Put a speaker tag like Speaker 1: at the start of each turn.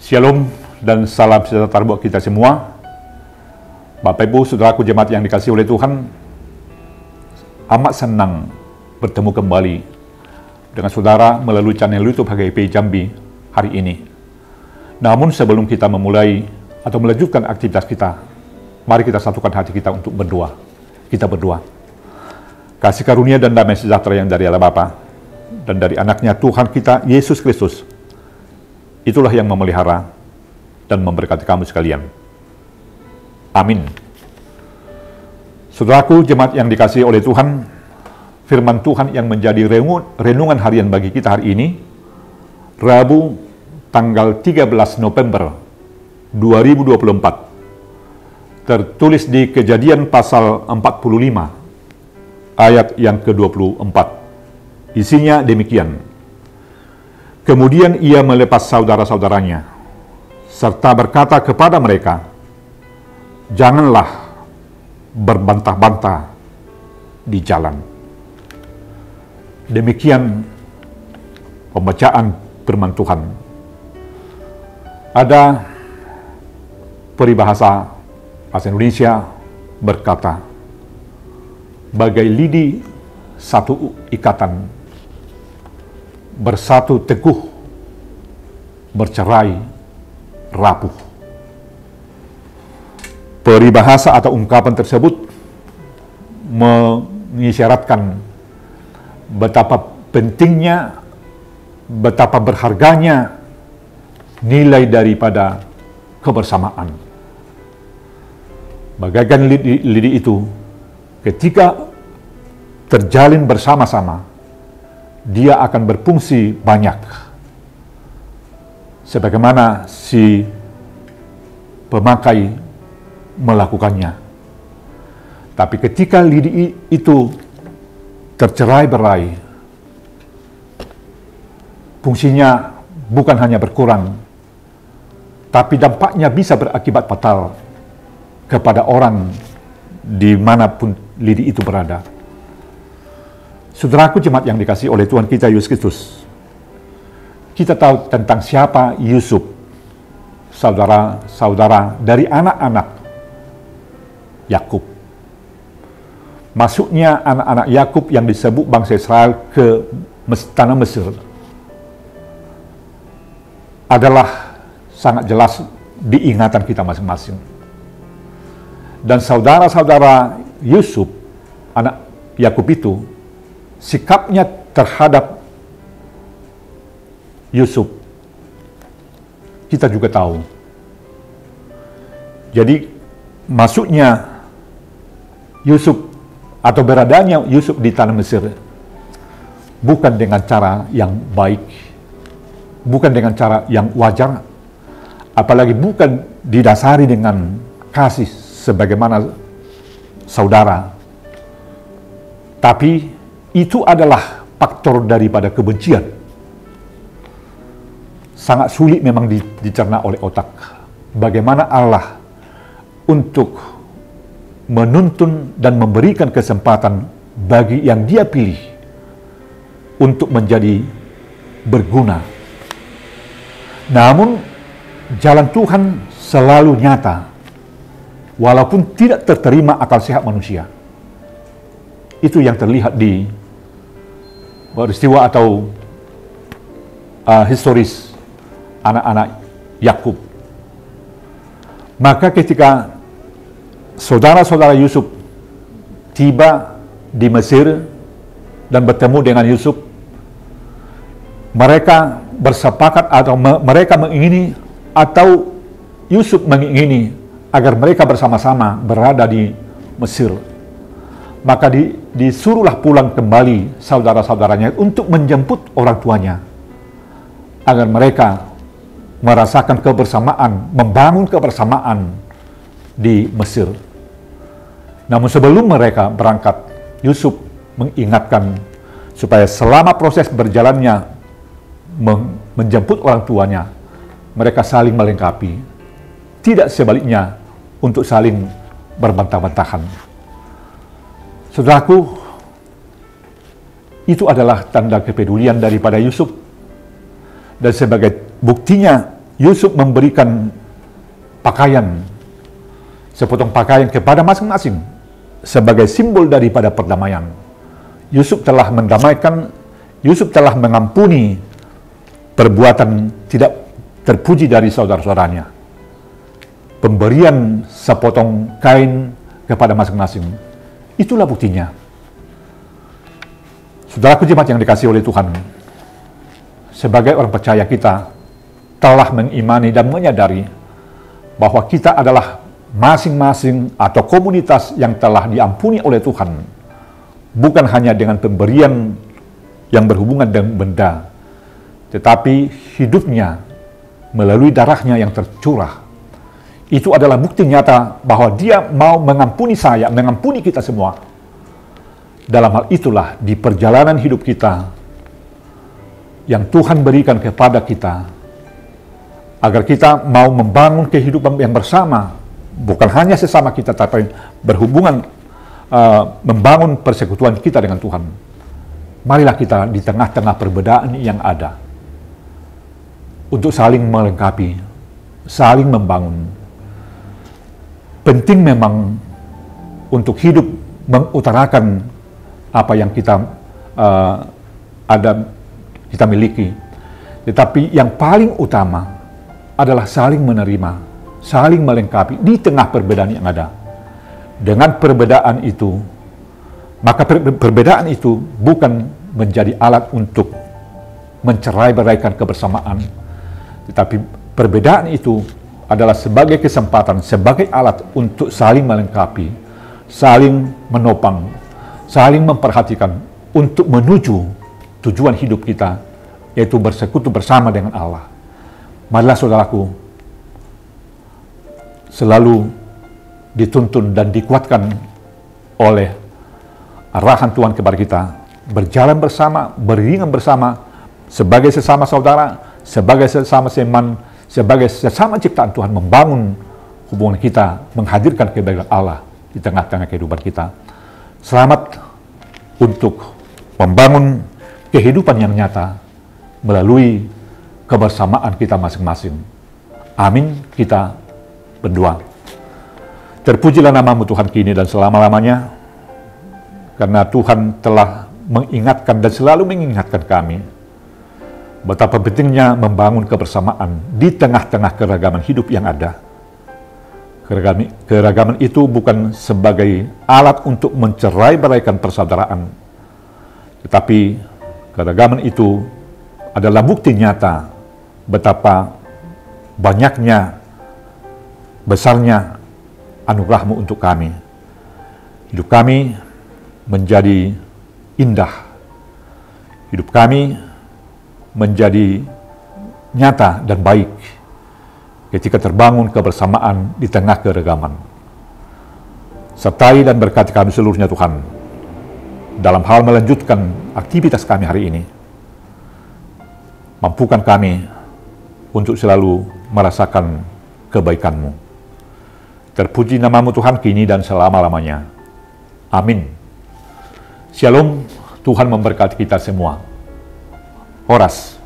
Speaker 1: Shalom dan salam sejahtera buat kita semua. Bapak Ibu, saudaraku jemaat yang dikasihi oleh Tuhan, amat senang bertemu kembali dengan saudara melalui channel YouTube HGP Jambi hari ini. Namun sebelum kita memulai atau melanjutkan aktivitas kita, mari kita satukan hati kita untuk berdoa. Kita berdoa. Kasih karunia dan damai sejahtera yang dari Allah Bapa dan dari anaknya Tuhan kita Yesus Kristus, itulah yang memelihara dan memberkati kamu sekalian. Amin. Saudaraku jemaat yang dikasihi oleh Tuhan, firman Tuhan yang menjadi renungan harian bagi kita hari ini, Rabu tanggal 13 November 2024, tertulis di Kejadian pasal 45, ayat yang ke-24. Isinya demikian. Kemudian ia melepas saudara-saudaranya, serta berkata kepada mereka, "Janganlah berbantah-bantah di jalan." Demikian pembacaan firman Tuhan. Ada peribahasa bahasa Indonesia berkata, bagai lidi satu ikatan, bersatu teguh, bercerai rapuh. Peribahasa atau ungkapan tersebut mengisyaratkan betapa pentingnya, betapa berharganya nilai daripada kebersamaan. Bagaikan lidi itu, ketika terjalin bersama-sama, dia akan berfungsi banyak. Sebagaimana si pemakai melakukannya. Tapi ketika lidi itu tercerai-berai, fungsinya bukan hanya berkurang, tapi dampaknya bisa berakibat fatal kepada orang dimanapun lidi itu berada. Saudaraku jemaat yang dikasihi oleh Tuhan kita Yesus Kristus, kita tahu tentang siapa Yusuf, saudara-saudara dari anak-anak Yakub. Masuknya anak-anak Yakub yang disebut bangsa Israel ke tanah Mesir adalah sangat jelas diingatan kita masing-masing. Dan saudara-saudara Yusuf, anak Yakub itu, sikapnya terhadap Yusuf kita juga tahu. Jadi masuknya Yusuf atau beradanya Yusuf di tanah Mesir bukan dengan cara yang baik, bukan dengan cara yang wajar, apalagi bukan didasari dengan kasih sebagaimana saudara, tapi itu adalah faktor daripada kebencian. Sangat sulit memang dicerna oleh otak. Bagaimana Allah untuk menuntun dan memberikan kesempatan bagi yang Dia pilih untuk menjadi berguna. Namun jalan Tuhan selalu nyata, walaupun tidak terterima akal sehat manusia. Itu yang terlihat di peristiwa atau historis anak-anak Yakub. Maka ketika saudara-saudara Yusuf tiba di Mesir dan bertemu dengan Yusuf, mereka bersepakat atau mereka mengingini atau Yusuf mengingini agar mereka bersama-sama berada di Mesir. Maka disuruhlah pulang kembali saudara-saudaranya untuk menjemput orang tuanya, agar mereka merasakan kebersamaan, membangun kebersamaan di Mesir. Namun sebelum mereka berangkat, Yusuf mengingatkan supaya selama proses berjalannya menjemput orang tuanya, mereka saling melengkapi, tidak sebaliknya untuk saling berbantah-bantahan. Saudaraku, itu adalah tanda kepedulian daripada Yusuf. Dan sebagai buktinya, Yusuf memberikan pakaian, sepotong pakaian kepada masing-masing sebagai simbol daripada perdamaian. Yusuf telah mendamaikan, Yusuf telah mengampuni perbuatan tidak terpuji dari saudara-saudaranya. Pemberian sepotong kain kepada masing-masing, itulah buktinya. Saudaraku jemaat yang dikasihi oleh Tuhan, sebagai orang percaya kita telah mengimani dan menyadari bahwa kita adalah masing-masing atau komunitas yang telah diampuni oleh Tuhan, bukan hanya dengan pemberian yang berhubungan dengan benda, tetapi hidupnya melalui darahnya yang tercurah. Itu adalah bukti nyata bahwa Dia mau mengampuni saya, mengampuni kita semua. Dalam hal itulah di perjalanan hidup kita yang Tuhan berikan kepada kita, agar kita mau membangun kehidupan yang bersama, bukan hanya sesama kita, tapi berhubungan membangun persekutuan kita dengan Tuhan. Marilah kita di tengah-tengah perbedaan yang ada, untuk saling melengkapi, saling membangun. Penting memang untuk hidup mengutarakan apa yang kita kita miliki. Tetapi yang paling utama adalah saling menerima, saling melengkapi di tengah perbedaan yang ada. Dengan perbedaan itu, maka perbedaan itu bukan menjadi alat untuk mencerai-beraikan kebersamaan, tetapi perbedaan itu adalah sebagai kesempatan, sebagai alat untuk saling melengkapi, saling menopang, saling memperhatikan untuk menuju tujuan hidup kita, yaitu bersekutu bersama dengan Allah. Marilah saudaraku selalu dituntun dan dikuatkan oleh arahan Tuhan kepada kita, berjalan bersama, beriringan bersama, sebagai sesama saudara, sebagai sesama seman, sebagai sesama ciptaan Tuhan, membangun hubungan kita, menghadirkan kebaikan Allah di tengah-tengah kehidupan kita. Selamat untuk membangun kehidupan yang nyata melalui kebersamaan kita masing-masing. Amin. Kita berdoa. Terpujilah namamu Tuhan kini dan selama-lamanya, karena Tuhan telah mengingatkan dan selalu mengingatkan kami betapa pentingnya membangun kebersamaan di tengah-tengah keragaman hidup yang ada. Keragaman itu bukan sebagai alat untuk mencerai-beraikan persaudaraan, tetapi keragaman itu adalah bukti nyata betapa banyaknya, besarnya anugerah-Mu untuk kami. Hidup kami menjadi indah. Hidup kami menjadi nyata dan baik ketika terbangun kebersamaan di tengah keragaman. Sertai dan berkati kami seluruhnya Tuhan, dalam hal melanjutkan aktivitas kami hari ini. Mampukan kami untuk selalu merasakan kebaikan-Mu. Terpuji namamu Tuhan kini dan selama-lamanya. Amin. Shalom, Tuhan memberkati kita semua. Horas.